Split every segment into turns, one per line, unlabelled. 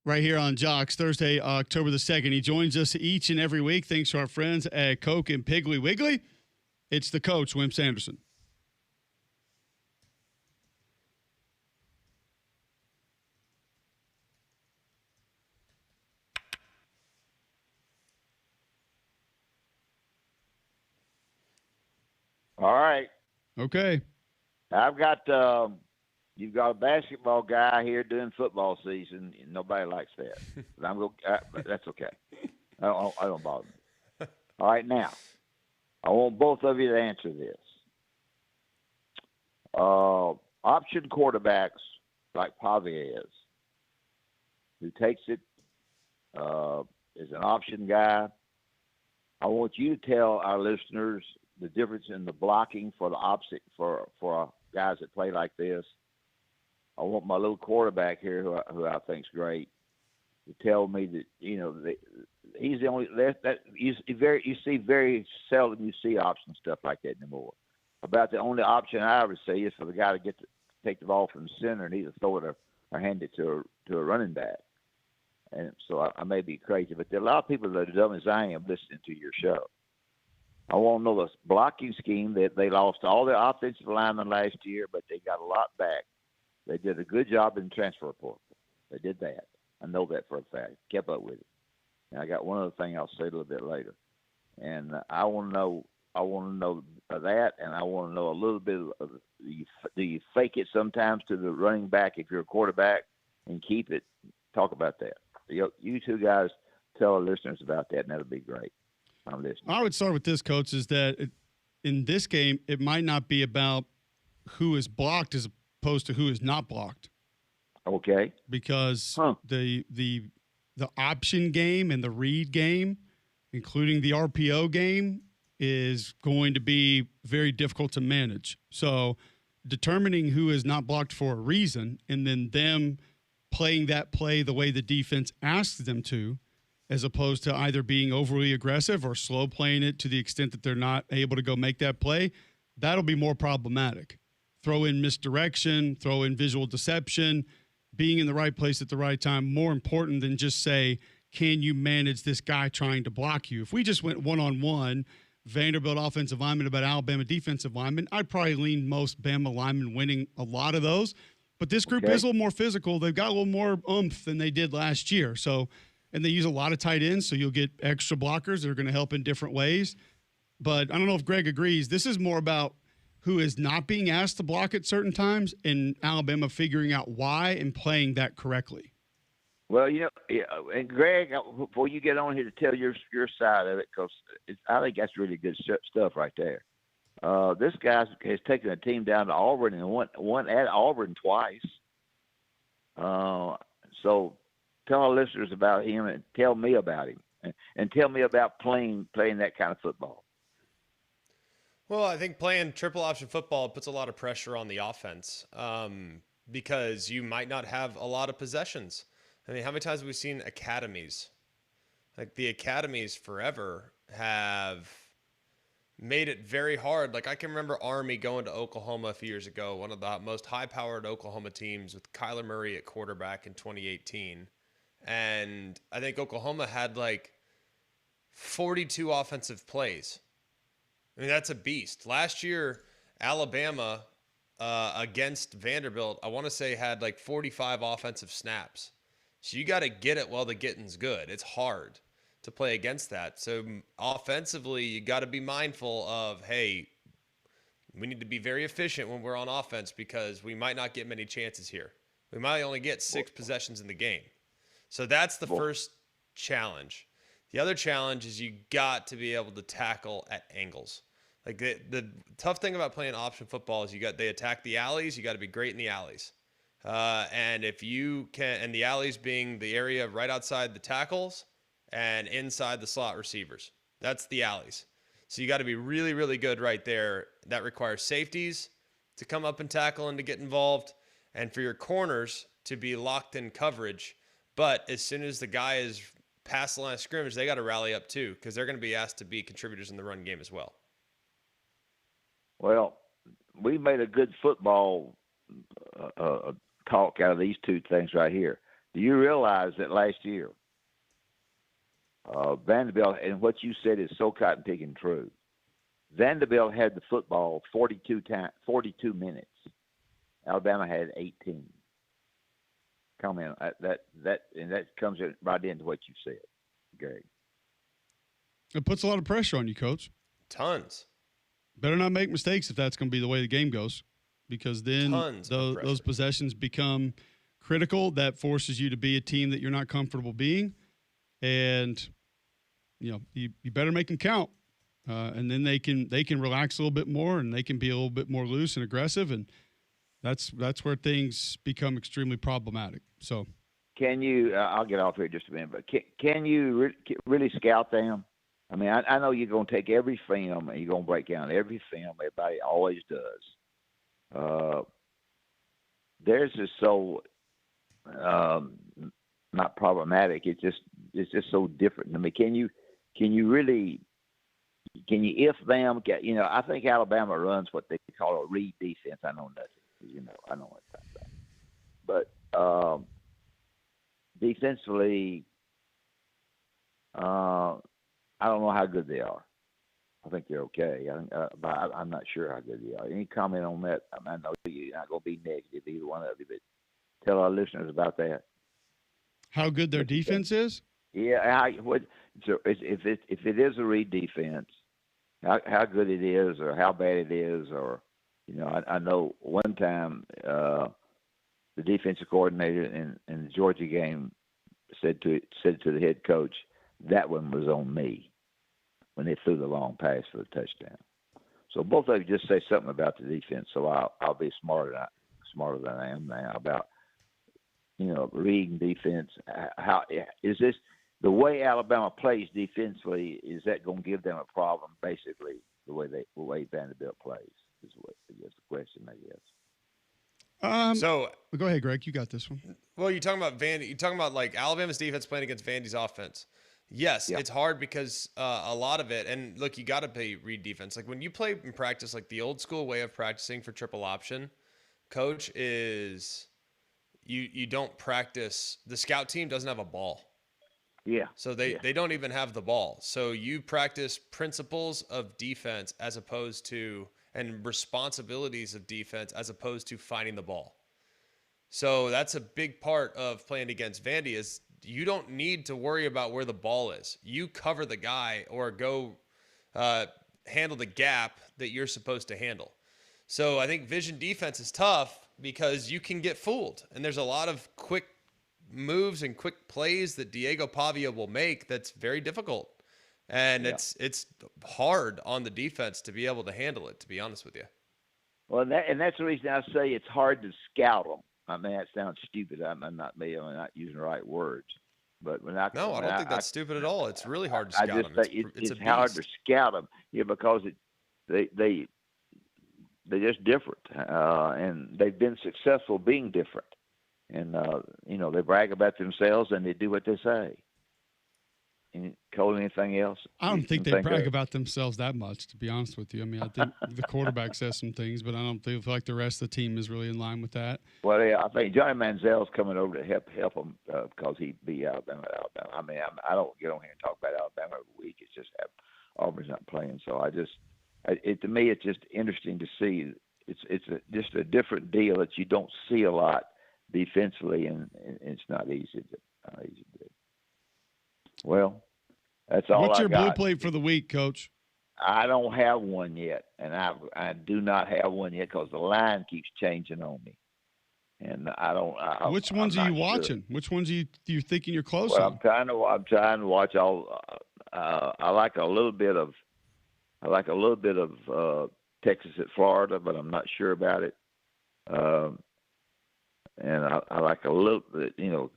right here on Jocks, Thursday, October the 2nd. He joins us each and every week thanks to our friends at Coke and Piggly Wiggly. It's the coach, Wimp Sanderson.
All right.
Okay.
I've got you've got a basketball guy here doing football season. Nobody likes that, but but that's okay. I don't bother me. All right, now I want both of you to answer this. Option quarterbacks like Pavia who takes it, is an option guy. I want you to tell our listeners the difference in the blocking for the opposite for guys that play like this. I want my little quarterback here, who I think's great, to tell me that he's the only that you see very seldom you see option stuff like that anymore. About the only option I ever see is for the guy to take the ball from the center and either throw it or hand it to a running back. And so I may be crazy, but there are a lot of people that are dumb as I am listening to your show. I want to know the blocking scheme that they lost all their offensive linemen last year, but they got a lot back. They did a good job in transfer portal. They did that. I know that for a fact. Kept up with it. And I got one other thing I'll say a little bit later. And I want to know that, and I want to know a little bit of do you fake it sometimes to the running back if you're a quarterback and keep it? Talk about that. You two guys tell our listeners about that, and that'll be great. I'm listening.
I would start with this, Coach, is that in this game, it might not be about who is blocked as opposed to who is not blocked.
Okay.
Because the option game and the read game, including the RPO game, is going to be very difficult to manage. So determining who is not blocked for a reason and then them playing that play the way the defense asks them to, as opposed to either being overly aggressive or slow playing it to the extent that they're not able to go make that play, that'll be more problematic. Throw in misdirection, throw in visual deception, being in the right place at the right time, more important than just say, can you manage this guy trying to block you? If we just went one-on-one, Vanderbilt offensive lineman about Alabama defensive lineman, I'd probably lean most Bama linemen winning a lot of those. But this group is a little more physical. They've got a little more oomph than they did last year. And they use a lot of tight ends, so you'll get extra blockers that are going to help in different ways. But I don't know if Greg agrees. This is more about who is not being asked to block at certain times and Alabama figuring out why and playing that correctly.
Well, and Greg, before you get on here to tell your side of it, because I think that's really good stuff right there. This guy has taken a team down to Auburn and won at Auburn twice. So tell our listeners about him and tell me about him and tell me about playing that kind of football.
Well, I think playing triple option football puts a lot of pressure on the offense because you might not have a lot of possessions. I mean, how many times have we seen academies? Like the academies forever have made it very hard. Like I can remember Army going to Oklahoma a few years ago, one of the most high-powered Oklahoma teams with Kyler Murray at quarterback in 2018. And I think Oklahoma had like 42 offensive plays. I mean, that's a beast. Last year, Alabama against Vanderbilt, I want to say had like 45 offensive snaps. So you got to get it while the getting's good. It's hard to play against that. So offensively, you got to be mindful of, hey, we need to be very efficient when we're on offense because we might not get many chances here. We might only get 6 possessions in the game. So that's the first challenge. The other challenge is you got to be able to tackle at angles. Like the tough thing about playing option football is they attack the alleys. You got to be great in the alleys. And if you can, and the alleys being the area right outside the tackles and inside the slot receivers, that's the alleys. So you got to be really, really good right there. That requires safeties to come up and tackle and to get involved, and for your corners to be locked in coverage. But as soon as the guy is past the line of scrimmage, they got to rally up too because they're going to be asked to be contributors in the run game as well.
Well, we made a good football talk out of these two things right here. Do you realize that last year, Vanderbilt, and what you said is so cotton picking true. Vanderbilt had the football 42 minutes. Alabama had 18. Comment on that comes right into what you said, Gary.
It puts a lot of pressure on you, Coach.
Tons.
Better not make mistakes if that's going to be the way the game goes, because then those possessions become critical. That forces you to be a team that you're not comfortable being, and you better make them count. And then they can relax a little bit more, and they can be a little bit more loose and aggressive, and that's where things become extremely problematic. So,
can you? I'll get off here just a minute, but can you really scout them? I mean, I know you're going to take every film and you're going to break down every film. Everybody always does. Theirs is so not problematic. It's just so different. I mean, can you if them? I think Alabama runs what they call a read defense. I know nothing. I know what I'm talking about. But defensively, I don't know how good they are. I think they're okay. But I'm not sure how good they are. Any comment on that? I know you're not going to be negative, either one of you, but tell our listeners about that.
How good their defense is?
Yeah. If it is a read defense, how good it is, or how bad it is, or I know one time the defensive coordinator in the Georgia game said to the head coach, that one was on me when they threw the long pass for the touchdown. So both of you just say something about the defense, so I'll be smarter than I am now about reading defense. How is this the way Alabama plays defensively? Is that going to give them a problem? Basically, the way Vanderbilt plays is the question, I guess.
So
go ahead, Greg. You got this one.
Well, you're talking about Vandy. You're talking about like Alabama's defense playing against Vandy's offense. Yes, It's hard because a lot of it, and look, you got to play read defense. Like when you play in practice, like the old school way of practicing for triple option, coach, is you don't practice. The scout team doesn't have a ball.
Yeah.
So they don't even have the ball. So you practice principles of defense as opposed to and responsibilities of defense as opposed to finding the ball. So that's a big part of playing against Vandy is you don't need to worry about where the ball is. You cover the guy or go handle the gap that you're supposed to handle. So I think vision defense is tough because you can get fooled. And there's a lot of quick moves and quick plays that Diego Pavia will make that's very difficult. And it's hard on the defense to be able to handle it, to be honest with you.
Well, that's the reason I say it's hard to scout them. I mean, that sounds stupid. I'm not using the right words. But I
don't think that's stupid at all. It's really hard to scout them.
It's hard to scout them, because they're just different, and they've been successful being different. And they brag about themselves and they do what they say. And Cole, anything else?
I don't think they brag about themselves that much, to be honest with you. I mean, I think the quarterback says some things, but I don't feel like the rest of the team is really in line with that.
Well, yeah, I think Johnny Manziel's coming over to help them because he beat Alabama. I mean, I don't get on here and talk about Alabama every week. It's just Auburn's not playing, so to me, it's just interesting to see. It's just a different deal that you don't see a lot defensively, and it's not easy to do. Well, that's all.
What's
I
your
got.
blue plate for the week, Coach?
I don't have one yet, and I do not have one yet because the line keeps changing on me, and I don't.
Which ones are you watching? Sure. Which ones are you thinking you're close
on?
I'm
trying to watch all. I like a little bit of Texas at Florida, but I'm not sure about it. And I like a little bit, the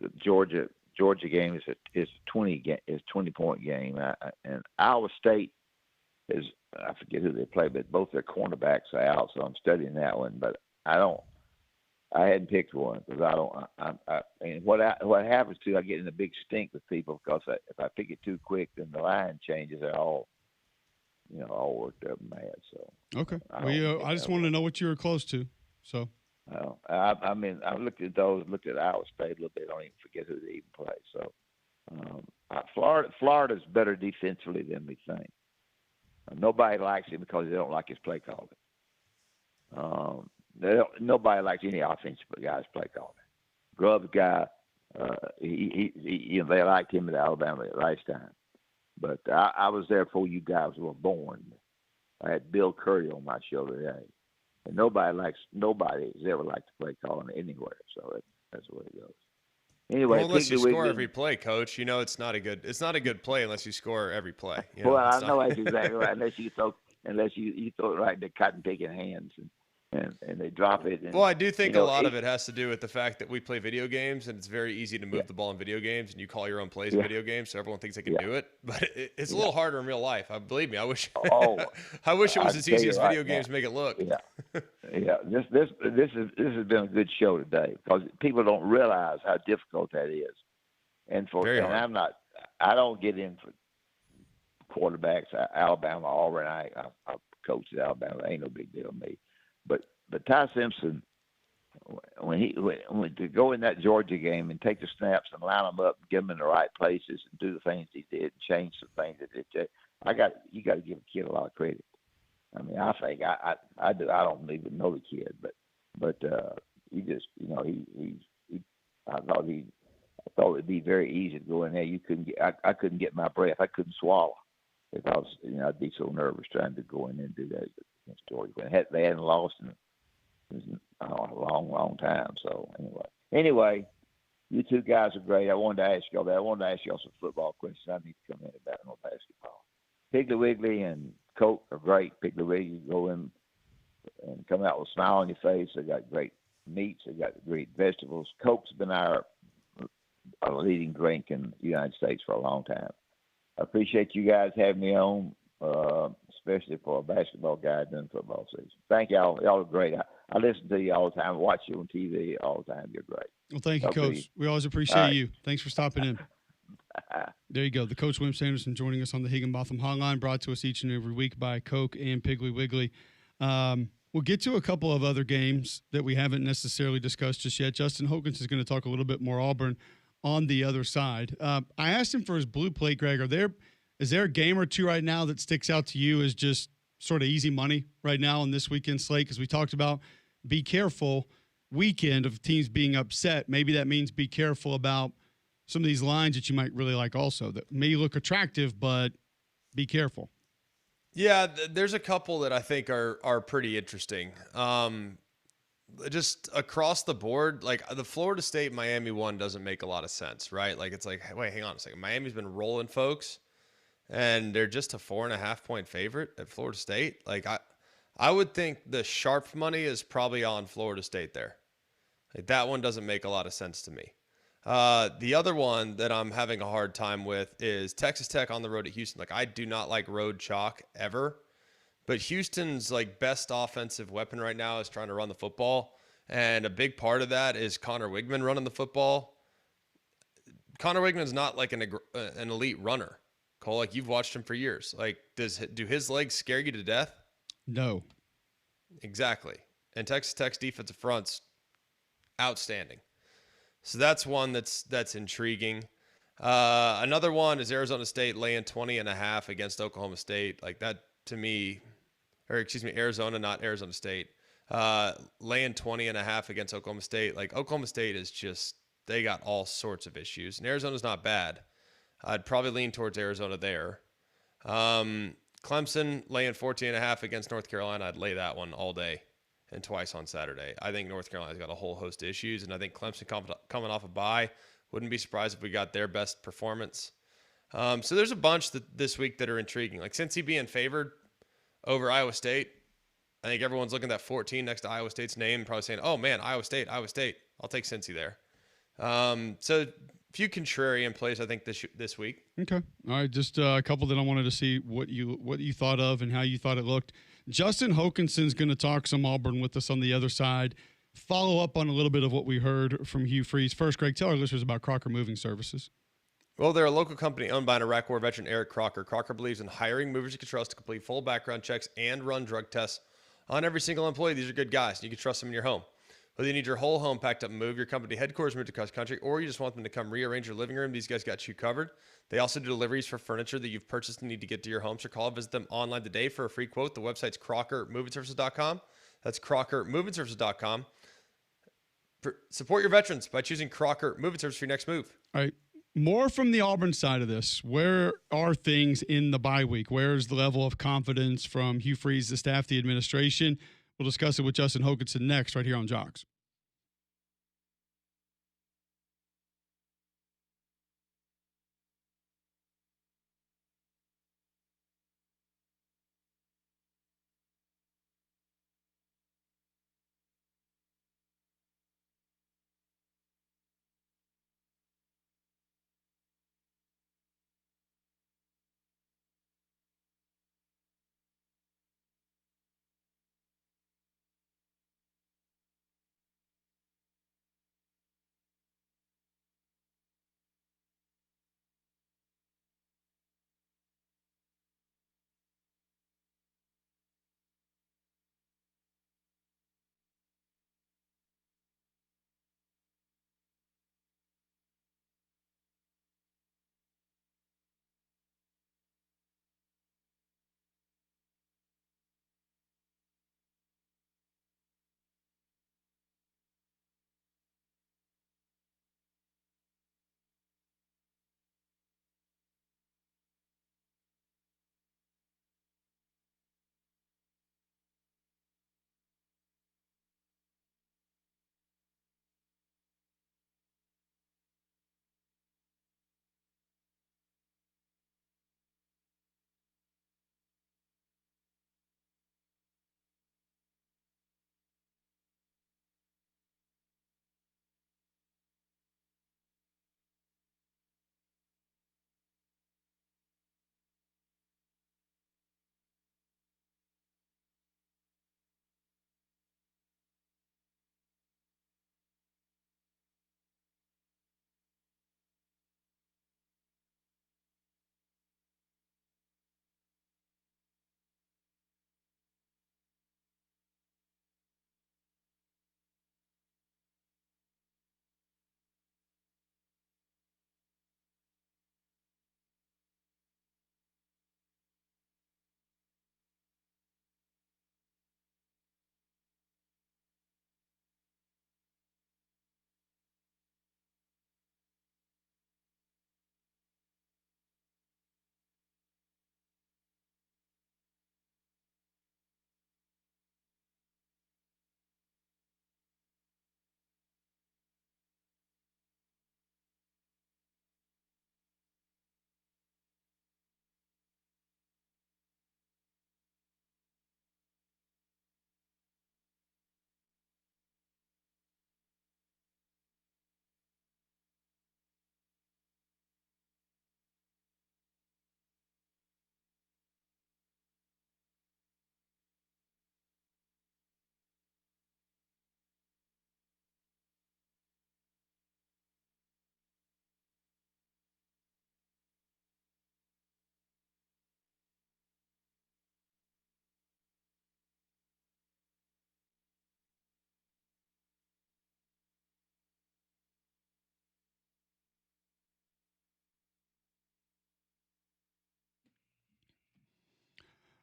Georgia game is 20-point game, and Iowa State is, I forget who they play, but both their cornerbacks are out, so I'm studying that one. But I hadn't picked one because and what happens I get in a big stink with people because if I pick it too quick, then the line changes. They're all worked up and mad. So
okay, I just wanted to know what you were close to. So
I mean, I looked at those, looked at Iowa State a little bit. I don't even forget who they even play. So, Florida's better defensively than we think. Nobody likes him because they don't like his play calling. Nobody likes any offensive guy's play calling. Grubb's guy, they liked him at Alabama last time. But I was there before you guys were born. I had Bill Curry on my show today. And nobody's ever liked to play calling anywhere. So that's the way it goes. Anyway,
well, unless you score every play, Coach, it's not a good play unless you score every play.
Well, I know that's exactly right. Unless you throw it right in the cotton picking hands and they drop it. And,
well, I do think a lot of it has to do with the fact that we play video games, and it's very easy to move the ball in video games, and you call your own plays in video games, so everyone thinks they can do it. But it's a little harder in real life. Believe me, I wish. I wish it was as easy as video games make it look.
Yeah. This has been a good show today because people don't realize how difficult that is. And I don't get in for quarterbacks. Alabama, Auburn. I coached at Alabama. Ain't no big deal to me. But Ty Simpson, when to go in that Georgia game and take the snaps and line them up, and get them in the right places, and do the things he did, and change some things that did, you got to give a kid a lot of credit. I mean, I think I do. I don't even know the kid, but he just I thought it'd be very easy to go in there. I couldn't get my breath. I couldn't swallow if I was I'd be so nervous trying to go in there and do that against Georgia. They hadn't lost in a long time. So anyway, you two guys are great. I wanted to ask y'all some football questions. I need to come in about no basketball. Piggly Wiggly and Coke are great. Piggly Wiggly, go in and come out with a smile on your face. They got great meats. They got great vegetables. Coke's been our leading drink in the United States for a long time. I appreciate you guys having me on, especially for a basketball guy during football season. Thank y'all. Y'all are great. I listen to you all the time. I watch you on TV all the time. You're great.
Well, thank you, Coach. We always appreciate you. Thanks for stopping in. There you go. The Coach Wimp Sanderson joining us on the Higginbotham Hotline, brought to us each and every week by Coke and Piggly Wiggly. We'll get to a couple of other games that we haven't necessarily discussed just yet. Justin Hokanson is going to talk a little bit more Auburn on the other side. I asked him for his blue plate, Greg. Is there a game or two right now that sticks out to you as just sort of easy money right now on this weekend slate? Because we talked about be careful weekend of teams being upset. Maybe that means be careful about some of these lines that you might really like also that may look attractive, but be careful.
Yeah, there's a couple that I think are pretty interesting. Just across the board, like the Florida State Miami one doesn't make a lot of sense, right? Like it's like, wait, hang on a second. Miami's been rolling folks, and they're just a 4.5 point favorite at Florida State. Like I would think the sharp money is probably on Florida State there. Like that one doesn't make a lot of sense to me. The other one that I'm having a hard time with is Texas Tech on the road at Houston. Like I do not like road chalk ever. But Houston's like best offensive weapon right now is trying to run the football. And a big part of that is Connor Wigman running the football. Connor Wigman's not like an elite runner. Cole, like you've watched him for years. Like do his legs scare you to death?
No.
Exactly. And Texas Tech's defensive front's outstanding. So that's one that's intriguing. Another one is Arizona State laying 20.5 against Oklahoma State. Like that to me, Arizona, not Arizona State, laying 20.5 against Oklahoma State. Like Oklahoma State is just, they got all sorts of issues, and Arizona's not bad. I'd probably lean towards Arizona there. Clemson laying 14.5 against North Carolina. I'd lay that one all day and twice on Saturday. I think North Carolina's got a whole host of issues, and I think Clemson coming off a bye, wouldn't be surprised if we got their best performance. So there's a bunch this week that are intriguing. Like Cincy being favored over Iowa State. I think everyone's looking at that 14 next to Iowa State's name and probably saying, oh, man, Iowa State. I'll take Cincy there. So a few contrarian plays, I think, this week.
Okay. All right, just a couple that I wanted to see what you thought of and how you thought it looked. Justin Hokanson's going to talk some Auburn with us on the other side. Follow up on a little bit of what we heard from Hugh Freeze. First, Greg, tell our listeners about Crocker Moving Services.
Well, they're a local company owned by an Iraq War veteran, Eric Crocker. Crocker believes in hiring movers you can trust to complete full background checks and run drug tests on every single employee. These are good guys. You can trust them in your home. Whether you need your whole home packed up and move, your company headquarters moved across country, or you just want them to come rearrange your living room, these guys got you covered. They also do deliveries for furniture that you've purchased and need to get to your home. So call, visit them online today for a free quote. The website's crockermovingservices.com. That's crockermovingservices.com. Support your veterans by choosing Crocker Moving Service for your next move.
All right. More from the Auburn side of this. Where are things in the bye week? Where's the level of confidence from Hugh Freeze, the staff, the administration? We'll discuss it with Justin Hokanson next, right here on Jocks.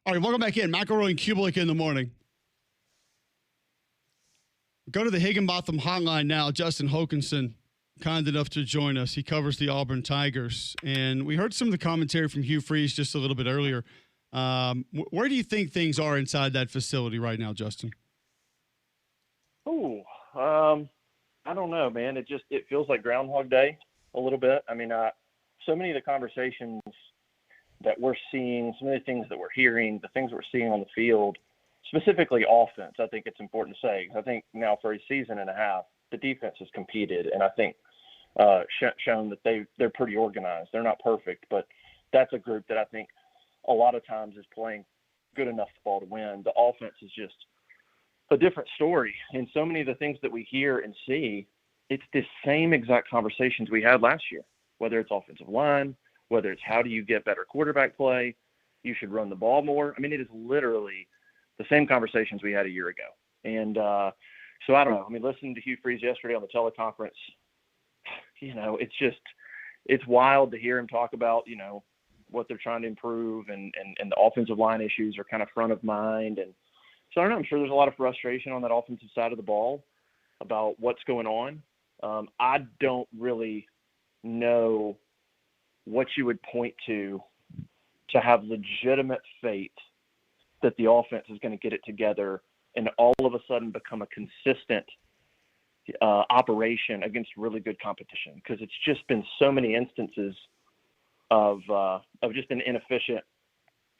All right, welcome back in. McElroy and Cubelic in the morning. Go to the Higginbotham hotline now. Justin Hokanson, kind enough to join us. He covers the Auburn Tigers. And we heard some of the commentary from Hugh Freeze just a little bit earlier. Where do you think things are inside that facility right now, Justin?
Oh, I don't know, man. It feels like Groundhog Day a little bit. I mean, so many of the conversations that we're seeing, some of the things that we're hearing, the things that we're seeing on the field, specifically offense, I think it's important to say. I think now for a season and a half, the defense has competed, and I think shown that they're pretty organized. They're not perfect, but that's a group that I think a lot of times is playing good enough football to win. The offense is just a different story. And so many of the things that we hear and see, it's the same exact conversations we had last year, whether it's offensive line, whether it's how do you get better quarterback play, you should run the ball more. I mean, it is literally the same conversations we had a year ago. And So I don't know. I mean, listening to Hugh Freeze yesterday on the teleconference, it's wild to hear him talk about, what they're trying to improve and the offensive line issues are kind of front of mind. And so I don't know, I'm sure there's a lot of frustration on that offensive side of the ball about what's going on. I don't really know what you would point to have legitimate faith that the offense is going to get it together and all of a sudden become a consistent operation against really good competition, because it's just been so many instances of just an inefficient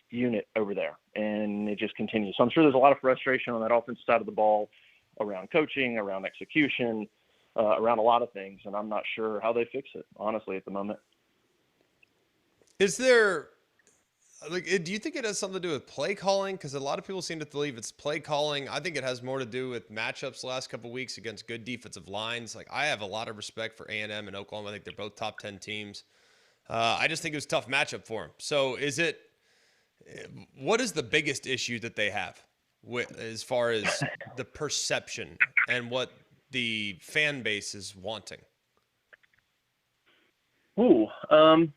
unit over there, and it just continues. So I'm sure there's a lot of frustration on that offensive side of the ball around coaching, around execution, around a lot of things, and I'm not sure how they fix it, honestly, at the moment.
Is there, do you think it has something to do with play calling? Because a lot of people seem to believe it's play calling. I think it has more to do with matchups the last couple of weeks against good defensive lines. Like, I have a lot of respect for A&M and Oklahoma. I think they're both top 10 teams. I just think it was a tough matchup for them. So what is the biggest issue that they have as far as the perception and what the fan base is wanting?
The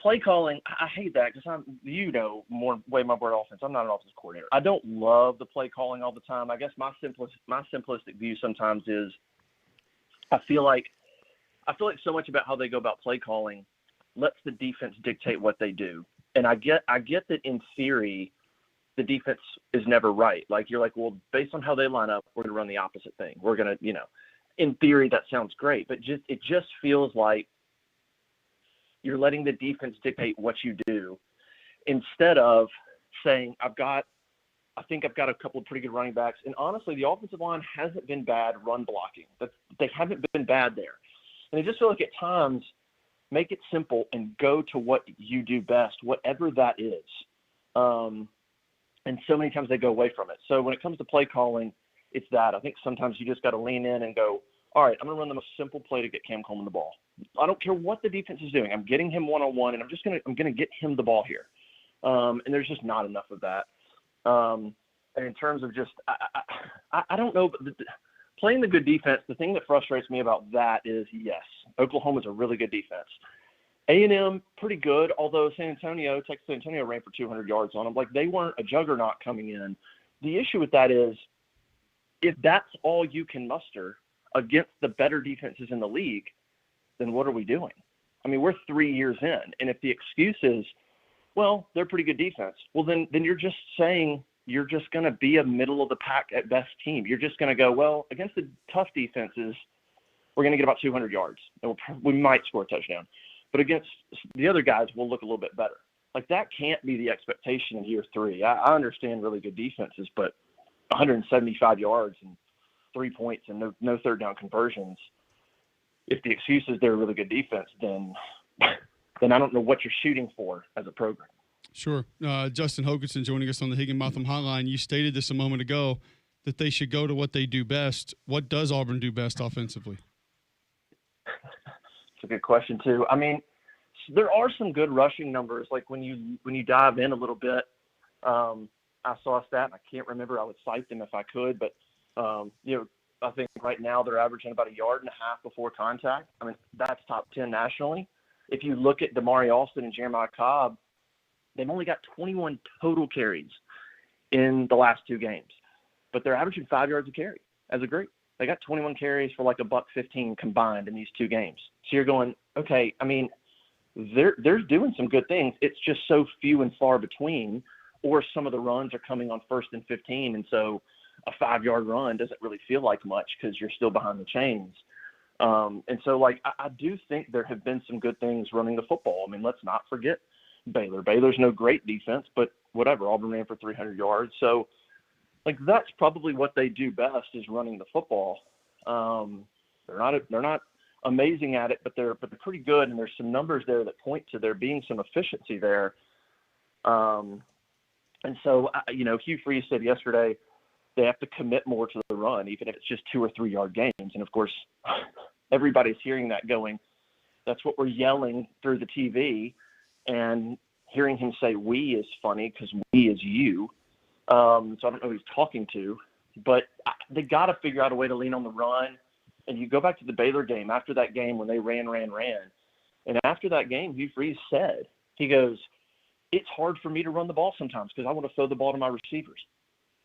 play calling, I hate that because way more about offense. I'm not an offensive coordinator. I don't love the play calling all the time. I guess my simplistic view sometimes is I feel like so much about how they go about play calling lets the defense dictate what they do. And I get that in theory, the defense is never right. Like, you're like, well, based on how they line up, we're going to run the opposite thing. We're going to, in theory, that sounds great, but it just feels like you're letting the defense dictate what you do instead of saying, I think I've got a couple of pretty good running backs. And honestly, the offensive line hasn't been bad run blocking. They haven't been bad there. And I just feel like at times, make it simple and go to what you do best, whatever that is. And so many times they go away from it. So when it comes to play calling, it's that. I think sometimes you just got to lean in and go, all right, I'm going to run the most simple play to get Cam Coleman the ball. I don't care what the defense is doing. I'm getting him one-on-one, and I'm going to get him the ball here. And there's just not enough of that. And in terms of just, I don't know, but playing the good defense, the thing that frustrates me about that is, yes, Oklahoma's a really good defense. A&M, pretty good, although Texas San Antonio ran for 200 yards on them. Like, they weren't a juggernaut coming in. The issue with that is, if that's all you can muster against the better defenses in the league, then what are we doing? I mean, we're 3 years in, and if the excuse is, well, they're pretty good defense, well, then you're just saying you're just going to be a middle-of-the-pack at best team. You're just going to go, well, against the tough defenses, we're going to get about 200 yards, and we might score a touchdown. But against the other guys, we'll look a little bit better. Like, that can't be the expectation in year three. I understand really good defenses, but 175 yards and 3 points and no third down conversions, if the excuse is they're a really good defense, then I don't know what you're shooting for as a program.
Sure. Justin Hokanson joining us on the Higginbotham Hotline. You stated this a moment ago, that they should go to what they do best. What does Auburn do best offensively?
It's a good question, too. I mean, there are some good rushing numbers. Like, when you dive in a little bit, I saw a stat, and I can't remember. I would cite them if I could, but I think right now they're averaging about 1.5 yards before contact. I mean, that's top 10 nationally. If you look at Damari Alston and Jeremiah Cobb, they've only got 21 total carries in the last 2 games, but they're averaging 5 yards a carry as a group. They got 21 carries for like $115 combined in these 2 games. So you're going, okay, I mean, they're doing some good things. It's just so few and far between, or some of the runs are coming on 1st and 15, and so a 5-yard run doesn't really feel like much because you're still behind the chains. And so, like, I do think there have been some good things running the football. I mean, let's not forget Baylor. Baylor's no great defense, but whatever. Auburn ran for 300 yards. So, like, that's probably what they do best, is running the football. They're not amazing at it, but they're pretty good, and there's some numbers there that point to there being some efficiency there. And so, Hugh Freeze said yesterday they have to commit more to the run, even if it's just 2 or 3 yard gains. And of course, everybody's hearing that going, that's what we're yelling through the TV, and hearing him say we is funny because we is you. So I don't know who he's talking to, But they got to figure out a way to lean on the run. And you go back to the Baylor game, after that game when they ran. And after that game, Hugh Freeze said, he goes, it's hard for me to run the ball sometimes because I want to throw the ball to my receivers.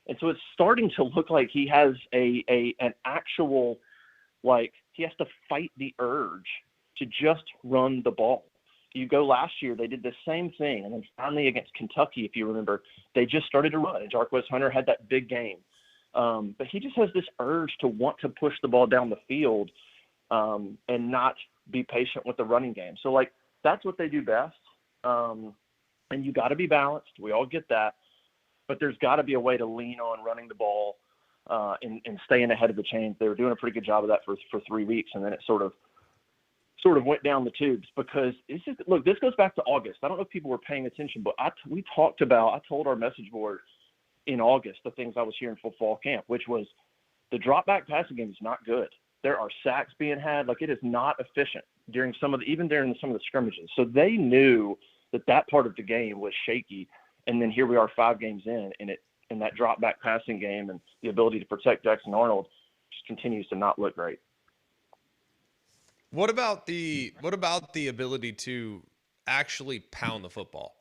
And so it's starting to look like he has an actual, like, he has to fight the urge to just run the ball. You go last year, they did the same thing. And then finally against Kentucky, if you remember, they just started to run. And Jarquez Hunter had that big game. But he just has this urge to want to push the ball down the field and not be patient with the running game. So, like, that's what they do best. And you got to be balanced. We all get that. But there's got to be a way to lean on running the ball and staying ahead of the chains. They were doing a pretty good job of that for 3 weeks, and then it sort of went down the tubes because this goes back to August. I don't know if people were paying attention, but I told our message board in August the things I was hearing for fall camp, which was the drop back passing game is not good. There are sacks being had. Like, it is not efficient during even during some of the scrimmages. So they knew that part of the game was shaky. And then here we are 5 games in, and that drop back passing game and the ability to protect Jackson Arnold just continues to not look great.
What about the ability to actually pound the football?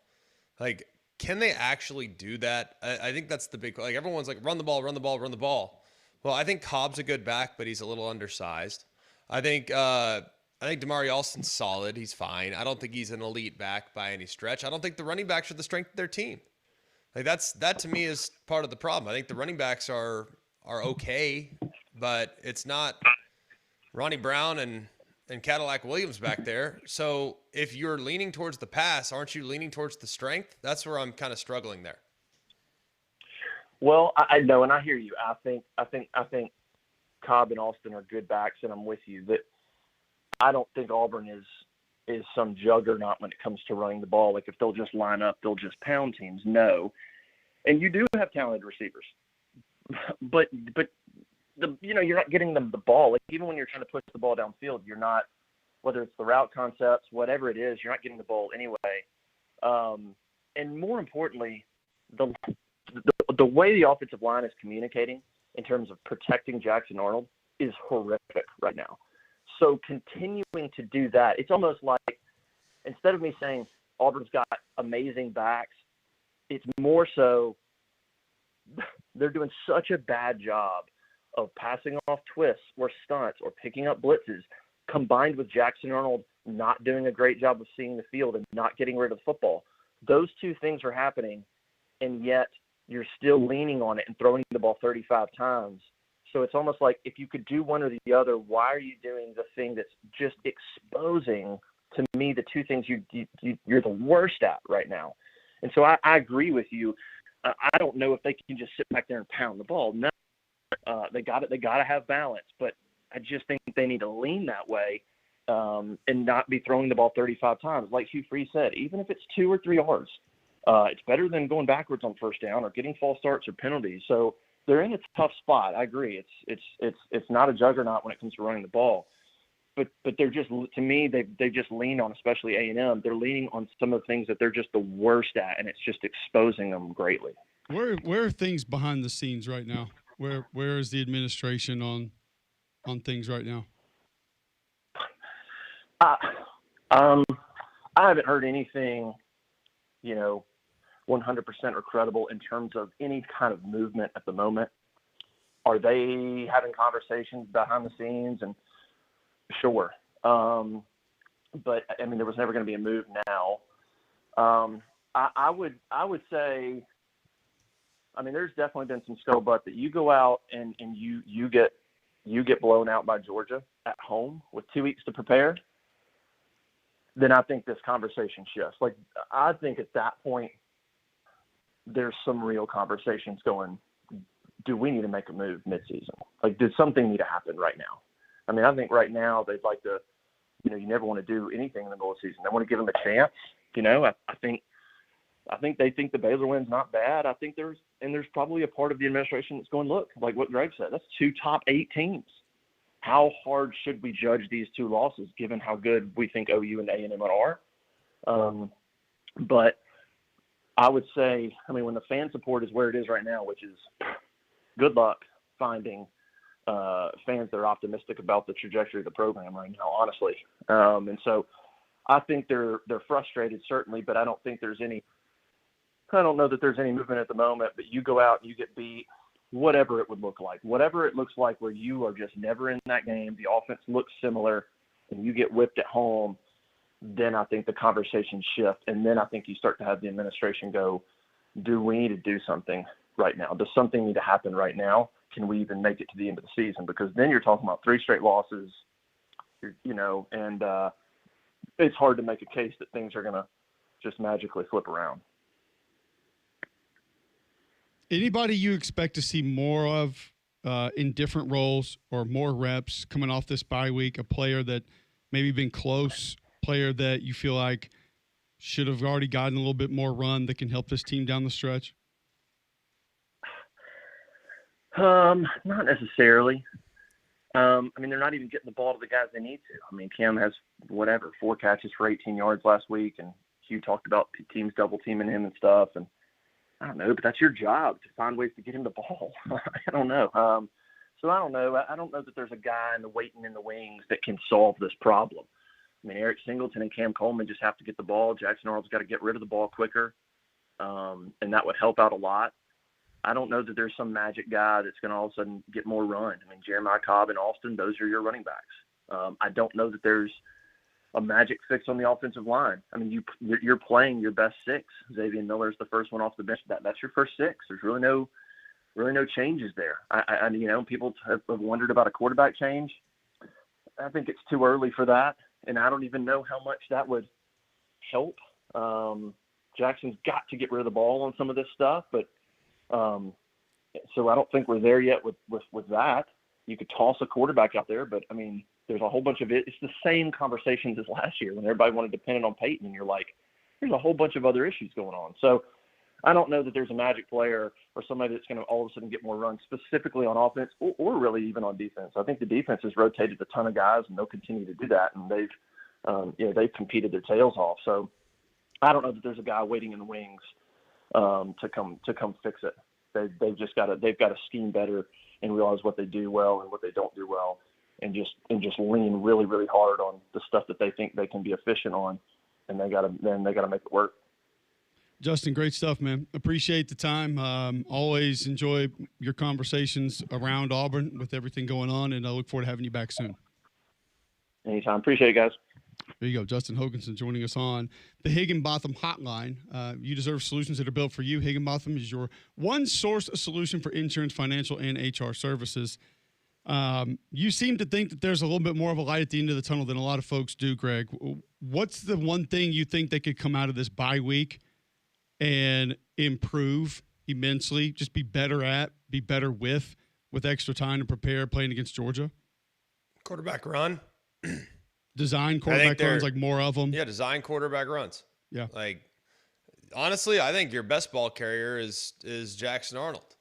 Like, can they actually do that? I think that's the big, like, everyone's like, run the ball, run the ball, run the ball. Well, I think Cobb's a good back, but he's a little undersized. I think Damari Alston's solid. He's fine. I don't think he's an elite back by any stretch. I don't think the running backs are the strength of their team. Like, that to me is part of the problem. I think the running backs are okay, but it's not Ronnie Brown and Cadillac Williams back there. So if you're leaning towards the pass, aren't you leaning towards the strength? That's where I'm kind of struggling there.
Well, I know, and I hear you. I think Cobb and Alston are good backs, and I'm with you. That I don't think Auburn is some juggernaut when it comes to running the ball. Like, if they'll just line up, they'll just pound teams. No. And you do have talented receivers. But you're not getting them the ball. Like, even when you're trying to push the ball downfield, you're not, whether it's the route concepts, whatever it is, you're not getting the ball anyway. And more importantly, the way the offensive line is communicating in terms of protecting Jackson Arnold is horrific right now. So continuing to do that, it's almost like, instead of me saying Auburn's got amazing backs, it's more so they're doing such a bad job of passing off twists or stunts or picking up blitzes, combined with Jackson Arnold not doing a great job of seeing the field and not getting rid of the football. Those two things are happening, and yet you're still leaning on it and throwing the ball 35 times. So it's almost like, if you could do one or the other, why are you doing the thing that's just exposing, to me, the two things you're the worst at right now? And so I agree with you. I don't know if they can just sit back there and pound the ball. No, they got to have balance. But I just think they need to lean that way and not be throwing the ball 35 times. Like Hugh Freeze said, even if it's 2 or 3 yards, it's better than going backwards on first down or getting false starts or penalties. So they're in a tough spot. I agree. It's not a juggernaut when it comes to running the ball. But they're just, to me, they just lean on, especially A&M, they're leaning on some of the things that they're just the worst at, and it's just exposing them greatly.
Where are things behind the scenes right now? Where is the administration on things right now?
I haven't heard anything, 100% or credible in terms of any kind of movement at the moment. Are they having conversations behind the scenes? And sure. But I mean, there was never going to be a move now. I would say, I mean, there's definitely been some scuttlebutt that you go out and you get blown out by Georgia at home with 2 weeks to prepare. Then I think this conversation shifts. Like, I think at that point, there's some real conversations going, do we need to make a move midseason? Like, did something need to happen right now? I mean, I think right now they'd like to, you never want to do anything in the middle of the season. They want to give them a chance. I think they think the Baylor win's not bad. I think there's probably a part of the administration that's going, look, like what Greg said, that's 2 top 8 teams. How hard should we judge these 2 losses given how good we think OU and A&M are? But I would say, I mean, when the fan support is where it is right now, which is good luck. finding fans that are optimistic about the trajectory of the program right now, honestly. And so I think they're frustrated, certainly, but I don't know that there's any movement at the moment. But you go out and you get beat, whatever it would look like, whatever it looks like where you are just never in that game, the offense looks similar, and you get whipped at home, then I think the conversations shift. And then I think you start to have the administration go, do we need to do something right now? Does something need to happen right now? Can we even make it to the end of the season? Because then you're talking about 3 straight losses, and it's hard to make a case that things are going to just magically flip around.
Anybody you expect to see more of in different roles or more reps coming off this bye week, a player that maybe been close, player that you feel like should have already gotten a little bit more run that can help this team down the stretch?
Not necessarily. They're not even getting the ball to the guys they need to. Cam has 4 catches for 18 yards last week, and Hugh talked about teams double teaming him and stuff. And I don't know, but that's your job to find ways to get him the ball. I don't know. So I don't know. I don't know that there's a guy waiting in the wings that can solve this problem. Eric Singleton and Cam Coleman just have to get the ball. Jackson Arnold's got to get rid of the ball quicker, and that would help out a lot. I don't know that there's some magic guy that's going to all of a sudden get more run. Jeremiah Cobb and Austin, those are your running backs. I don't know that there's a magic fix on the offensive line. You're playing your best 6. Xavier Miller's the first one off the bench. That's your first 6. There's really no changes there. People have wondered about a quarterback change. I think it's too early for that, and I don't even know how much that would help. Jackson's got to get rid of the ball on some of this stuff, but so I don't think we're there yet with that. You could toss a quarterback out there, but there's a whole bunch of it. It's the same conversations as last year when everybody wanted to pin it on Peyton, and you're like, there's a whole bunch of other issues going on. So I don't know that there's a magic player or somebody that's going to all of a sudden get more runs specifically on offense or really even on defense. I think the defense has rotated a ton of guys, and they'll continue to do that, and they've competed their tails off. So I don't know that there's a guy waiting in the wings to come fix it. They've got to scheme better and realize what they do well and what they don't do well, and just lean really, really hard on the stuff that they think they can be efficient on, and they got to make it work.
Justin, great stuff, man. Appreciate the time. Always enjoy your conversations around Auburn with everything going on, and I look forward to having you back soon.
Anytime. Appreciate it, guys.
There you go. Justin Hokanson joining us on the Higginbotham Hotline. You deserve solutions that are built for you. Higginbotham is your one source of solution for insurance, financial, and HR services. You seem to think that there's a little bit more of a light at the end of the tunnel than a lot of folks do, Greg. What's the one thing you think that could come out of this bye week and improve immensely, just be better with extra time to prepare playing against Georgia?
Quarterback run.
Design quarterback runs, like more of them.
Yeah, design quarterback runs.
Yeah.
Honestly, I think your best ball carrier is Jackson Arnold.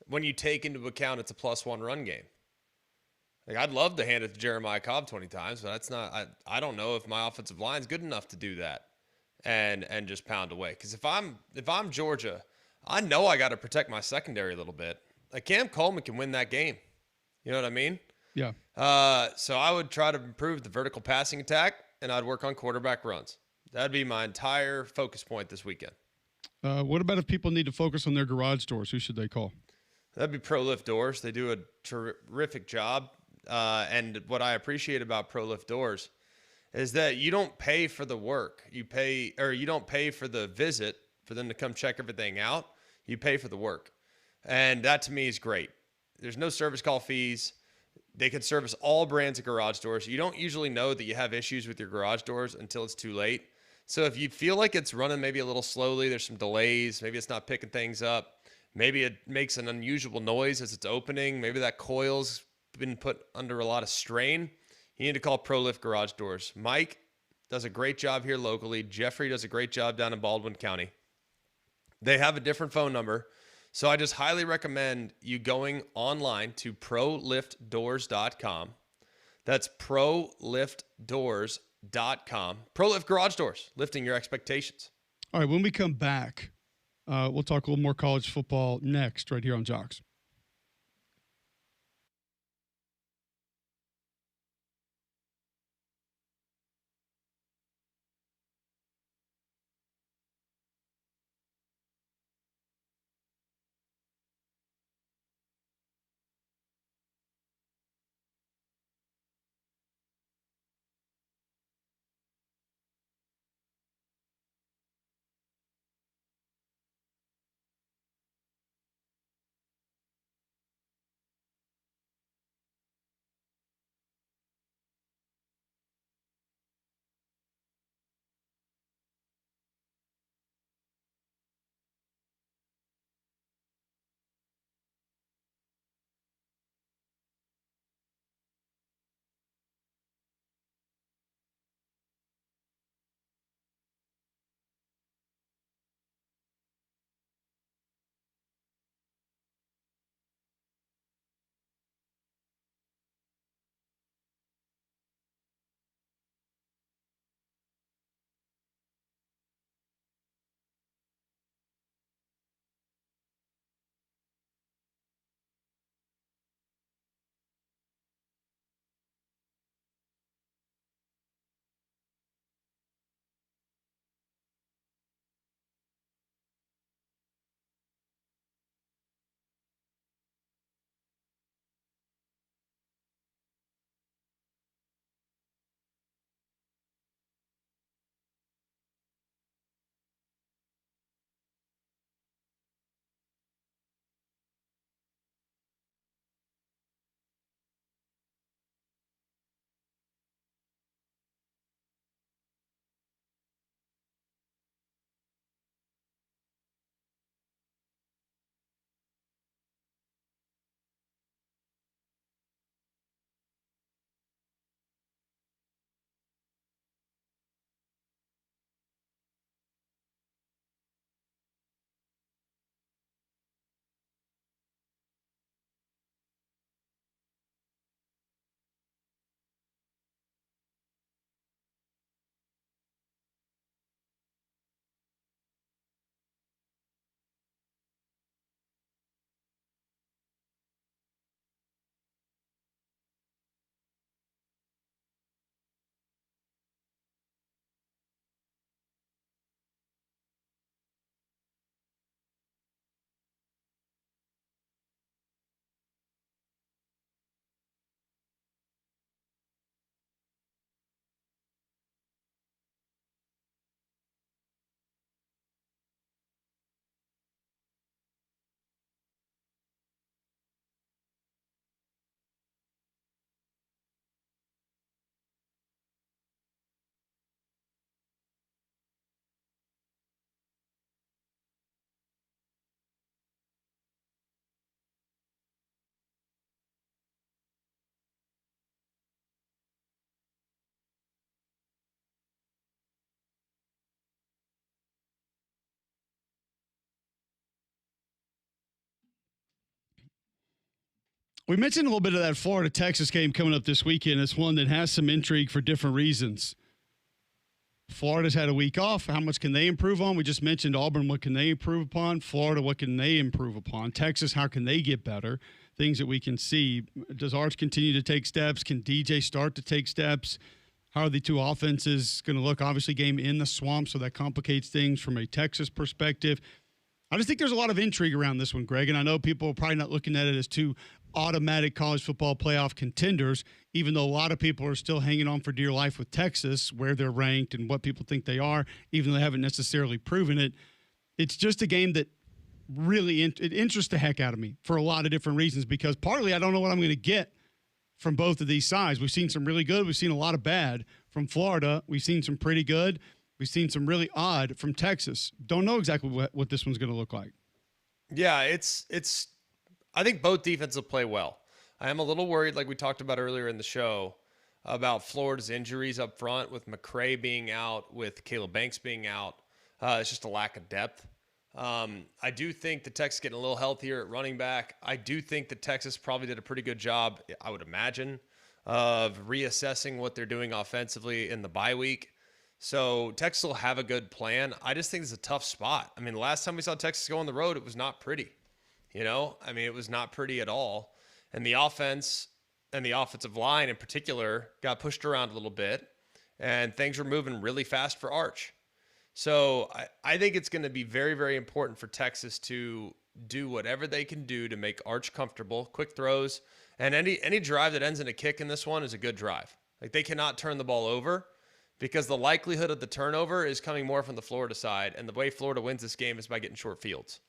When you take into account it's a +1 run game. I'd love to hand it to Jeremiah Cobb 20 times, but that's not. I don't know if my offensive line's good enough to do that and just pound away. Because if I'm Georgia, I know I got to protect my secondary a little bit. Cam Coleman can win that game. You know what I mean?
Yeah.
So I would try to improve the vertical passing attack, and I'd work on quarterback runs. That'd be my entire focus point this weekend.
What about if people need to focus on their garage doors? Who should they call?
That'd be Pro Lift Doors. They do a terrific job. And what I appreciate about Pro Lift Doors is that you don't pay for the work. You don't pay for the visit for them to come check everything out. You pay for the work. And that to me is great. There's no service call fees. They can service all brands of garage doors. You don't usually know that you have issues with your garage doors until it's too late. So if you feel like it's running maybe a little slowly, there's some delays, maybe it's not picking things up, maybe it makes an unusual noise as it's opening, maybe that coil's been put under a lot of strain, you need to call Pro Lift Garage Doors. Mike does a great job here locally. Jeffrey does a great job down in Baldwin County. They have a different phone number. So I just highly recommend you going online to proliftdoors.com. That's proliftdoors.com. Pro Lift Garage Doors, lifting your expectations.
All right, when we come back, we'll talk a little more college football next right here on Jocks. We mentioned a little bit of that Florida-Texas game coming up this weekend. It's one that has some intrigue for different reasons. Florida's had a week off. How much can they improve on? We just mentioned Auburn. What can they improve upon? Florida, what can they improve upon? Texas, how can they get better? Things that we can see. Does Arch continue to take steps? Can DJ start to take steps? How are the two offenses going to look? Obviously, game in the swamp, so that complicates things from a Texas perspective. I just think there's a lot of intrigue around this one, Greg, and I know people are probably not looking at it as two automatic college football playoff contenders, even though a lot of people are still hanging on for dear life with Texas, where they're ranked and what people think they are, even though they haven't necessarily proven it. It's just a game that really it interests the heck out of me for a lot of different reasons, because partly I don't know what I'm going to get from both of these sides. We've seen some really good. We've seen a lot of bad from Florida. We've seen some pretty good. We've seen some really odd from Texas. Don't know exactly what this one's going to look like.
Yeah, it's. I think both defenses play well. I am a little worried, like we talked about earlier in the show, about Florida's injuries up front, with McElroy being out, with Caleb Banks being out. It's just a lack of depth. I do think the Texas getting a little healthier at running back. I do think that Texas probably did a pretty good job, I would imagine, of reassessing what they're doing offensively in the bye week. So Texas will have a good plan. I just think it's a tough spot. I mean, the last time we saw Texas go on the road, it was not pretty. It was not pretty at all. And the offense and the offensive line in particular got pushed around a little bit, and things were moving really fast for Arch. So I think it's going to be very, very important for Texas to do whatever they can do to make Arch comfortable, quick throws, and any drive that ends in a kick in this one is a good drive. Like, they cannot turn the ball over, because the likelihood of the turnover is coming more from the Florida side, and the way Florida wins this game is by getting short fields.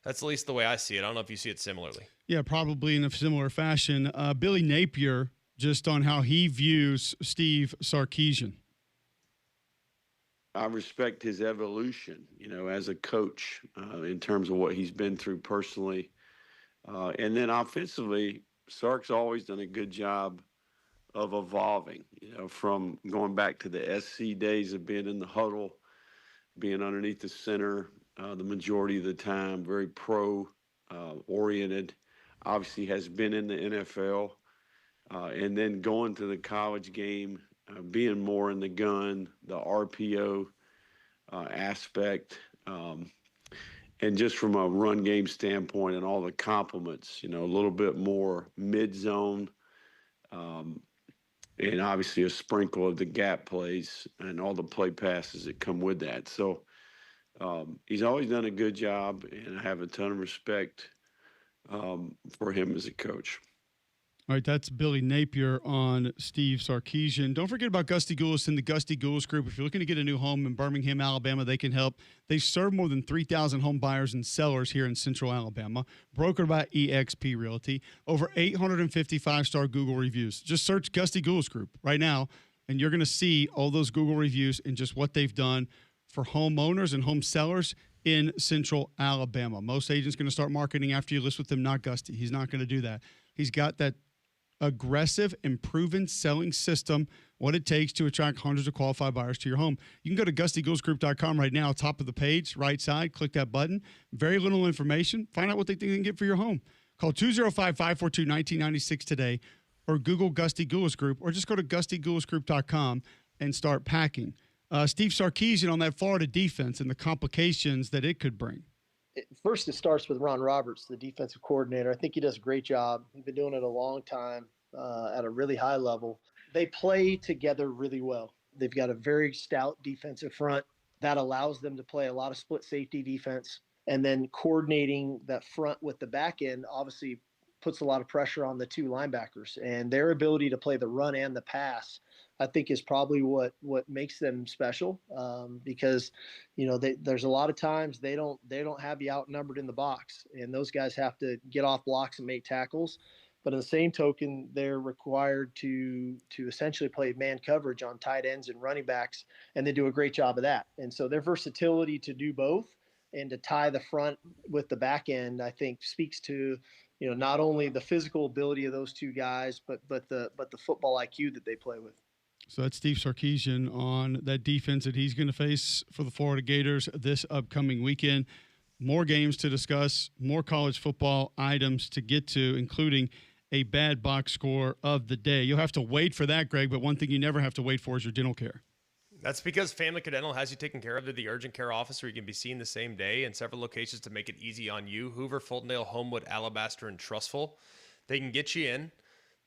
That's at least the way I see it. I don't know if you see it similarly. Yeah,
probably in a similar fashion. Billy Napier, just on how he views Steve Sarkisian.
I respect his evolution, as a coach in terms of what he's been through personally. And then offensively, Sark's always done a good job of evolving, from going back to the SC days of being in the huddle, being underneath the center the majority of the time, very pro-oriented, obviously has been in the NFL, and then going to the college game, being more in the gun, the RPO aspect, and just from a run game standpoint and all the complements, a little bit more mid-zone, and obviously a sprinkle of the gap plays and all the play passes that come with that. So he's always done a good job, and I have a ton of respect for him as a coach.
All right, that's Billy Napier on Steve Sarkisian. Don't forget about Gusty Goulis and the Gusty Goulis Group. If you're looking to get a new home in Birmingham, Alabama, they can help. They serve more than 3,000 home buyers and sellers here in central Alabama. Brokered by eXp Realty. Over 850 five-star Google reviews. Just search Gusty Goulis Group right now, and you're going to see all those Google reviews and just what they've done for homeowners and home sellers in central Alabama. Most agents going to start marketing after you list with them, not Gusty. He's not going to do that. He's got that aggressive and proven selling system, what it takes to attract hundreds of qualified buyers to your home. You can go to GustyGoolsGroup.com right now, top of the page, right side, click that button. Very little information. Find out what they think they can get for your home. Call 205-542-1996 today, or Google Gusty Goulis Group, or just go to GustyGoolsGroup.com and start packing. Steve Sarkisian on that Florida defense and the complications that it could bring.
First, it starts with Ron Roberts, the defensive coordinator. I think he does a great job. He's been doing it a long time at a really high level. They play together really well. They've got a very stout defensive front that allows them to play a lot of split safety defense. And then coordinating that front with the back end obviously puts a lot of pressure on the two linebackers. And their ability to play the run and the pass, I think, is probably what makes them special, because there's a lot of times they don't have you outnumbered in the box, and those guys have to get off blocks and make tackles. But in the same token, they're required to essentially play man coverage on tight ends and running backs, and they do a great job of that. And so their versatility to do both and to tie the front with the back end, I think, speaks to not only the physical ability of those two guys, but the football IQ that they play with.
So that's Steve Sarkisian on that defense that he's going to face for the Florida Gators this upcoming weekend. More games to discuss, more college football items to get to, including a bad box score of the day. You'll have to wait for that, Greg, but one thing you never have to wait for is your dental care.
That's because Family Care Dental has you taken care of at the urgent care office where you can be seen the same day in several locations to make it easy on you. Hoover, Fultondale, Homewood, Alabaster, and Trustful. They can get you in.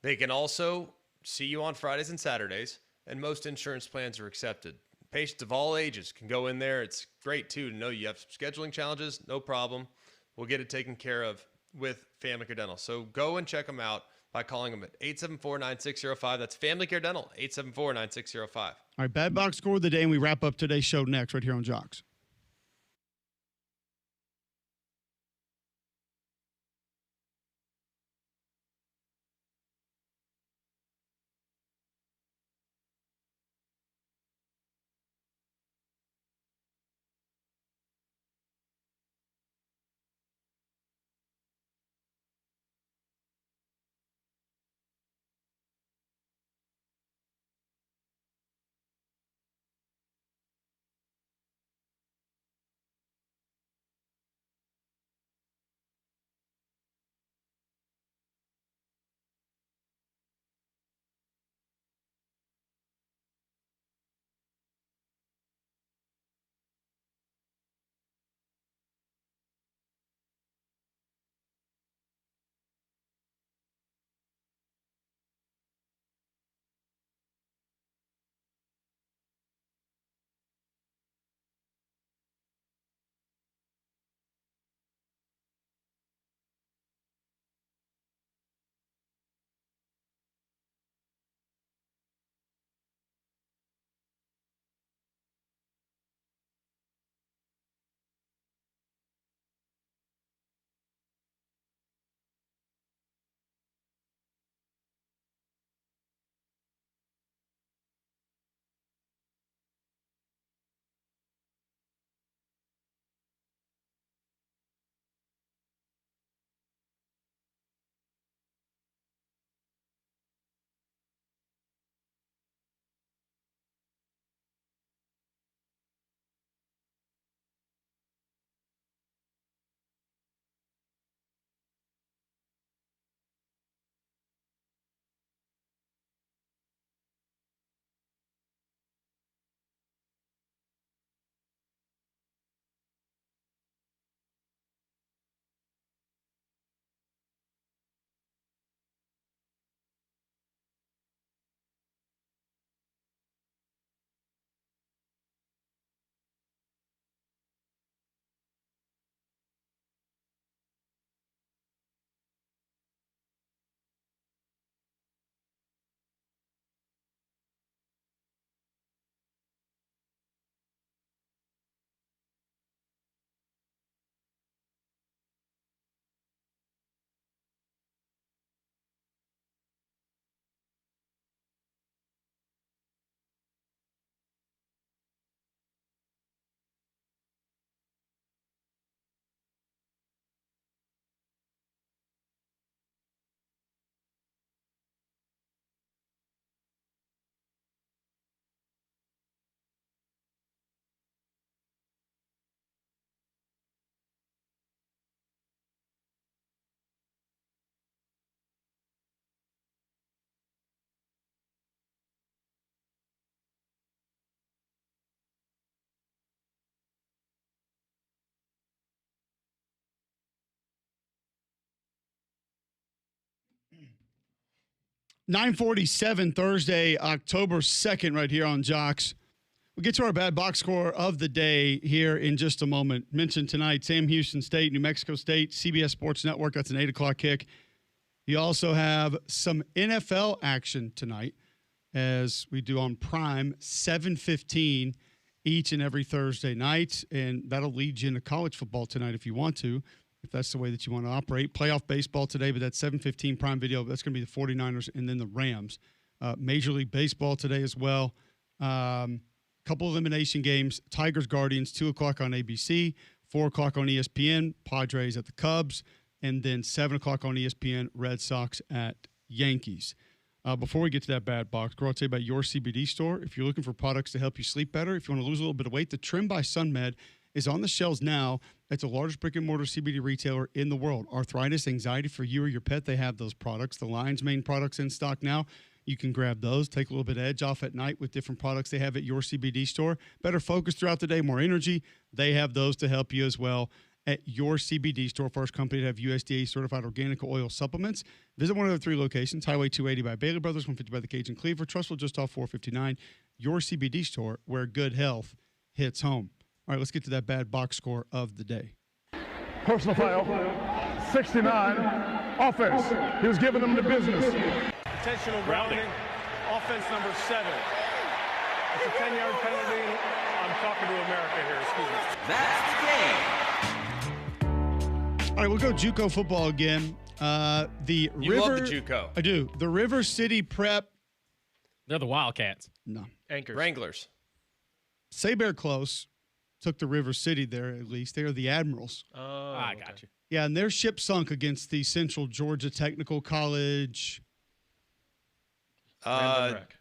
They can also see you on Fridays and Saturdays, and most insurance plans are accepted. Patients of all ages can go in there. It's great, too, to know you have scheduling challenges. No problem. We'll get it taken care of with Family Care Dental. So go and check them out by calling them at 874-9605. That's Family Care Dental, 874-9605.
All right, bad box score of the day, and we wrap up today's show next right here on Jocks. $9:47 Thursday, October 2nd, right here on Jocks. We'll get to our bad box score of the day here in just a moment. Mentioned tonight, Sam Houston State, New Mexico State, CBS Sports Network. That's an 8 o'clock kick. You also have some NFL action tonight, as we do on Prime, 7:15 each and every Thursday night. And that'll lead you into college football tonight if you want to, if that's the way that you want to operate. Playoff baseball today, but that's 7:15 Prime Video. That's going to be the 49ers and then the Rams. Major League Baseball today as well. Couple elimination games. Tigers, Guardians, 2 o'clock on ABC, 4 o'clock on ESPN, Padres at the Cubs, and then 7 o'clock on ESPN, Red Sox at Yankees. Before we get to that bad box, I'll tell you about your CBD store. If you're looking for products to help you sleep better, if you want to lose a little bit of weight, the Trim by SunMed is on the shelves now It's the largest brick-and-mortar CBD retailer in the world. Arthritis, anxiety for you or your pet, they have those products. The line's main products in stock now. You can grab those, take a little bit of edge off at night with different products they have at your CBD store. Better focus throughout the day, more energy. They have those to help you as well at your CBD store. First company to have USDA certified organic oil supplements. Visit one of their 3 locations, Highway 280 by Bailey Brothers, 150 by the Cage in Cleaver, Trustful just off 459. Your CBD store where good health hits home. All right, let's get to that bad box score of the day.
Personal foul, 69, offense. He was giving them the business.
Intentional grounding, offense number 7. It's a 10-yard penalty. I'm talking to America here, excuse me.
That's the game.
All right, we'll go JUCO football again.
You love the JUCO.
I do. The River City Prep.
They're the Wildcats.
No.
Anchors. Wranglers.
Bear close. Took the River City there, at least. They are the Admirals.
Oh, I got you.
Yeah, and their ship sunk against the Central Georgia Technical College.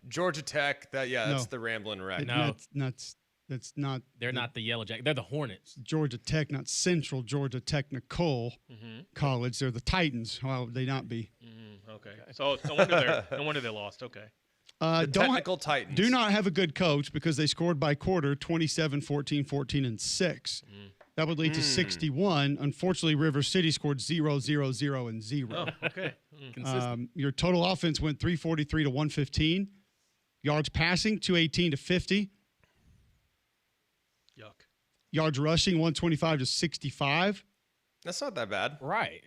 Georgia Tech. That's the Ramblin' Wreck.
No. That's not.
They're not the Yellow Jackets. They're the Hornets.
Georgia Tech, not Central Georgia Technical College. They're the Titans. Why would they not be?
Okay. So no wonder they lost. Okay.
The technical Titans.
Do not have a good coach because they scored by quarter 27, 14, 14, and 6. That would lead to 61. Unfortunately, River City scored 0, 0, 0, and 0.
Oh, okay.
Your total offense went 343 to 115. Yards passing, 218 to 50.
Yuck.
Yards rushing, 125 to 65.
That's not that bad.
Right.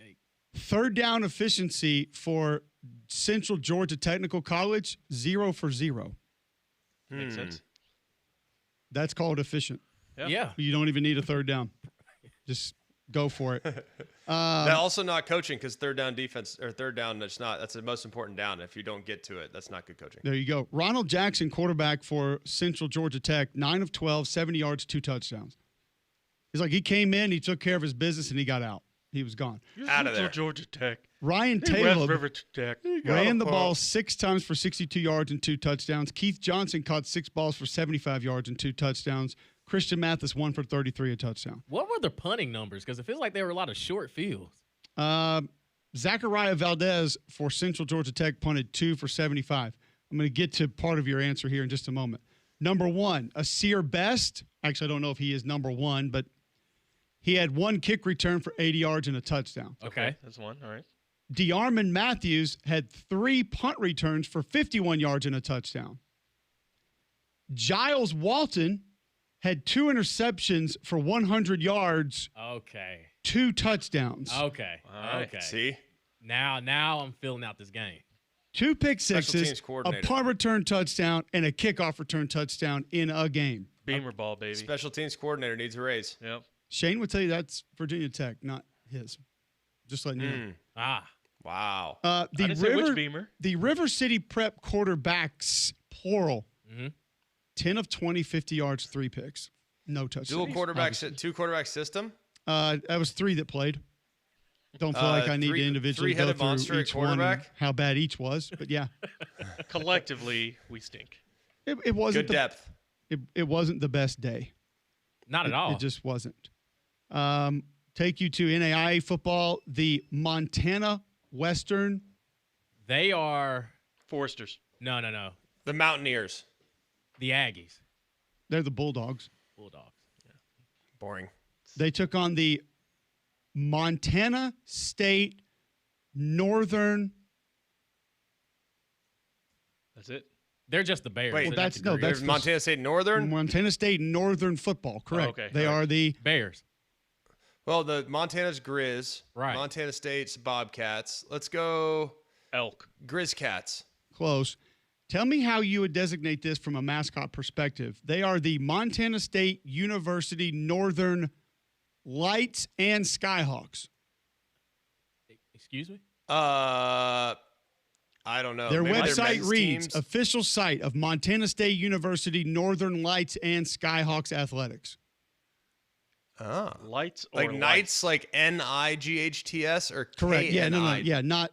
Third down efficiency for Central Georgia Technical College, 0 for 0.
Makes sense.
That's called efficient.
Yeah.
You don't even need a third down. Just go for it.
They're also not coaching because third down defense or third down, that's the most important down. If you don't get to it, that's not good coaching.
There you go. Ronald Jackson, quarterback for Central Georgia Tech, 9 of 12, 70 yards, 2 touchdowns. He's like, he came in, he took care of his business, and he got out. He was gone.
Out of there.
Georgia Tech.
Ryan
West
Taylor
River Tech.
ran the ball 6 times for 62 yards and 2 touchdowns. Keith Johnson caught 6 balls for 75 yards and 2 touchdowns. Christian Mathis 1 for 33, a touchdown.
What were the punting numbers? Because it feels like there were a lot of short fields.
Zachariah Valdez for Central Georgia Tech punted 2 for 75. I'm going to get to part of your answer here in just a moment. Number 1, Asir Best. Actually, I don't know if he is number 1, but he had 1 kick return for 80 yards and a touchdown.
Okay. That's 1. All right.
DeArmond Matthews had 3 punt returns for 51 yards and a touchdown. Giles Walton had 2 interceptions for 100 yards.
Okay.
2 touchdowns.
Okay.
All right.
Okay.
See?
Now I'm filling out this game.
2 pick
Special
sixes,
teams
a
coordinator.
punt return touchdown, and a kickoff return touchdown in a game.
Beamer ball, baby.
Special teams coordinator needs a raise.
Yep.
Shane would tell you that's Virginia Tech, not his. Just letting you know.
Wow.
I didn't say which Beamer.
The River City Prep quarterbacks, plural, 10 of 20, 50 yards, 3 picks. No touchdowns.
Two quarterback system?
That was 3 that played. Don't feel like I need to individually go
three-headed
through
monster
each one and
quarterback?
how bad each was, but yeah.
Collectively, we stink.
It wasn't
Good depth.
It wasn't the best day.
Not at all.
It just wasn't. Take you to NAIA football. The Montana Western.
They are
Foresters.
No.
The Mountaineers.
The Aggies.
They're the Bulldogs.
Bulldogs. Yeah.
Boring.
They took on the Montana State Northern.
That's it.
They're just the Bears.
Wait,
Well, that's no. That's
There's Montana State Northern?
Montana State Northern football. Correct.
okay.
They are the
Bears.
Well, the Montana's Grizz.
Right.
Montana State's Bobcats. Let's go
Elk.
Grizzcats.
close. Tell me how you would designate this from a mascot perspective. They are the Montana State University Northern Lights and Skyhawks.
Excuse me?
I don't know.
Their
Maybe
website
men's
reads,
teams?
official site of Montana State University Northern Lights and Skyhawks Athletics.
Lights or
Like Knights, like Nights or
Correct. Yeah, no.
KNI?
Yeah, not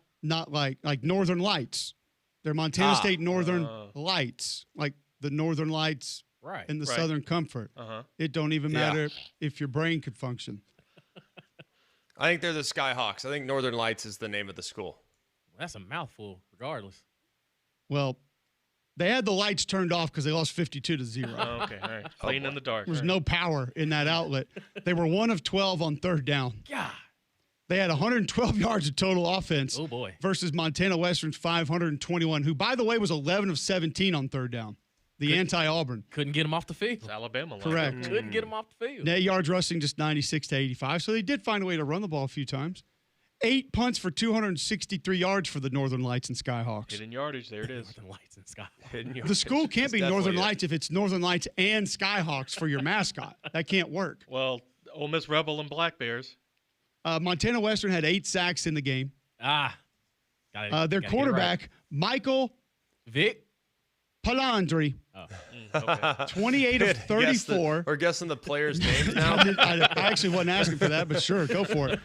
like Northern Lights. They're Montana State Northern Lights, like the Northern Lights
Right.
and the Southern Comfort. It don't even matter if your brain could function.
I think they're the Skyhawks. I think Northern Lights is the name of the school.
That's a mouthful, regardless.
Well, they had the lights turned off because they lost 52-0.
Oh, okay, all right. Playing in the dark.
There was
all right.
no power in that outlet. They were 1 of 12 on third down.
God.
They had 112 yards of total offense.
Oh, boy.
Versus Montana Western's 521, who, by the way, was 11 of 17 on third down. The anti-Auburn.
Couldn't get him off the field.
It's Alabama.
Correct.
Couldn't get him off the field.
Net yards rushing just 96 to 85. So they did find a way to run the ball a few times. 8 punts for 263 yards for the Northern Lights and Skyhawks.
Hidden yardage. There it is.
Northern Lights and Sky.
The school can't
It's
be
definitely
Northern
it.
Lights if it's Northern Lights and Skyhawks for your mascot. That can't work.
Well, Ole Miss Rebel and Black Bears.
Montana Western had 8 sacks in the game. Their quarterback, Michael
Vic
Palandri,
Okay.
28 of 34.
We're guessing the players' names now.
I actually wasn't asking for that, but sure, go for it.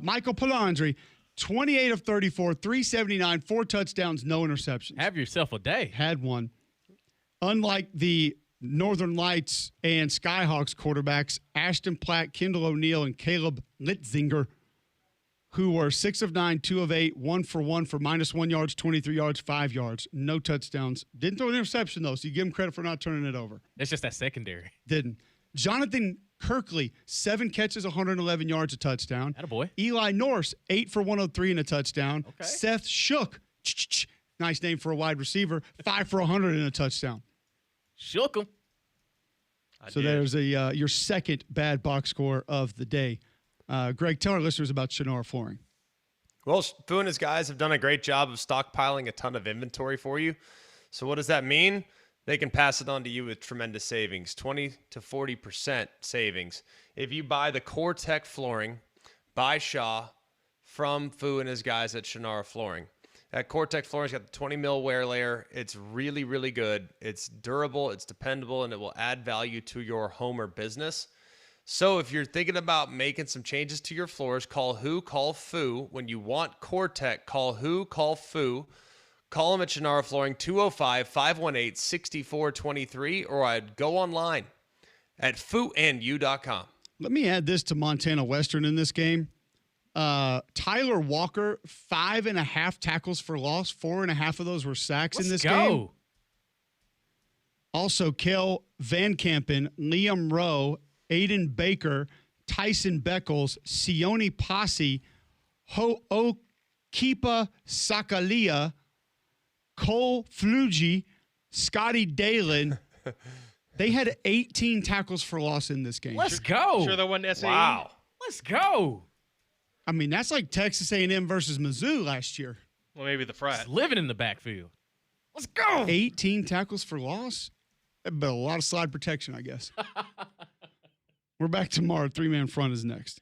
Michael Palandri, 28 of 34, 379, 4 touchdowns, no interceptions.
Have yourself a day.
Had one. Unlike the Northern Lights and Skyhawks quarterbacks, Ashton Platt, Kendall O'Neal, and Caleb Litzinger, who were 6 of 9, 2 of 8, 1 for 1 for -1 yards, 23 yards, 5 yards, no touchdowns. Didn't throw an interception, though, so you give him credit for not turning it over.
It's just that secondary.
Didn't. Jonathan Kirkley, 7 catches, 111 yards, a touchdown.
Attaboy.
Eli Norse, 8 for 103 and a touchdown.
Okay.
Seth Shook, nice name for a wide receiver, 5 for 100 and a touchdown.
Shook him.
So there's your second bad box score of the day. Greg, tell our listeners about Shannara Flooring.
Well, Fu and his guys have done a great job of stockpiling a ton of inventory for you. So what does that mean? They can pass it on to you with tremendous savings, 20 to 40% savings. If you buy the Core Tech flooring by Shaw from Fu and his guys at Shannara Flooring. That Core Tech flooring's got the 20 mil wear layer. It's really, really good. It's durable, it's dependable, and it will add value to your home or business. So if you're thinking about making some changes to your floors, call who, call Fu. When you want Core Tech, call who, call Fu. Call them at Shannara Flooring, 205-518-6423, or I'd go online at fuandyou.com.
Let me add this to Montana Western in this game. Tyler Walker, 5.5 tackles for loss. 4.5 of those were sacks in this game. Also, Kel Van Kampen, Liam Rowe, Aiden Baker, Tyson Beckles, Sione Posse, Ho'okipa Sakalia, Cole Flugie, Scotty Dalen. They had 18 tackles for loss in this game.
Let's go.
Sure that wasn't SAE?
Wow.
Let's go.
I mean, that's like Texas A&M versus Mizzou last year.
Well, maybe the frat.
Just living in the backfield. Let's go.
18 tackles for loss? But a lot of slide protection, I guess. We're back tomorrow. 3-Man Front is next.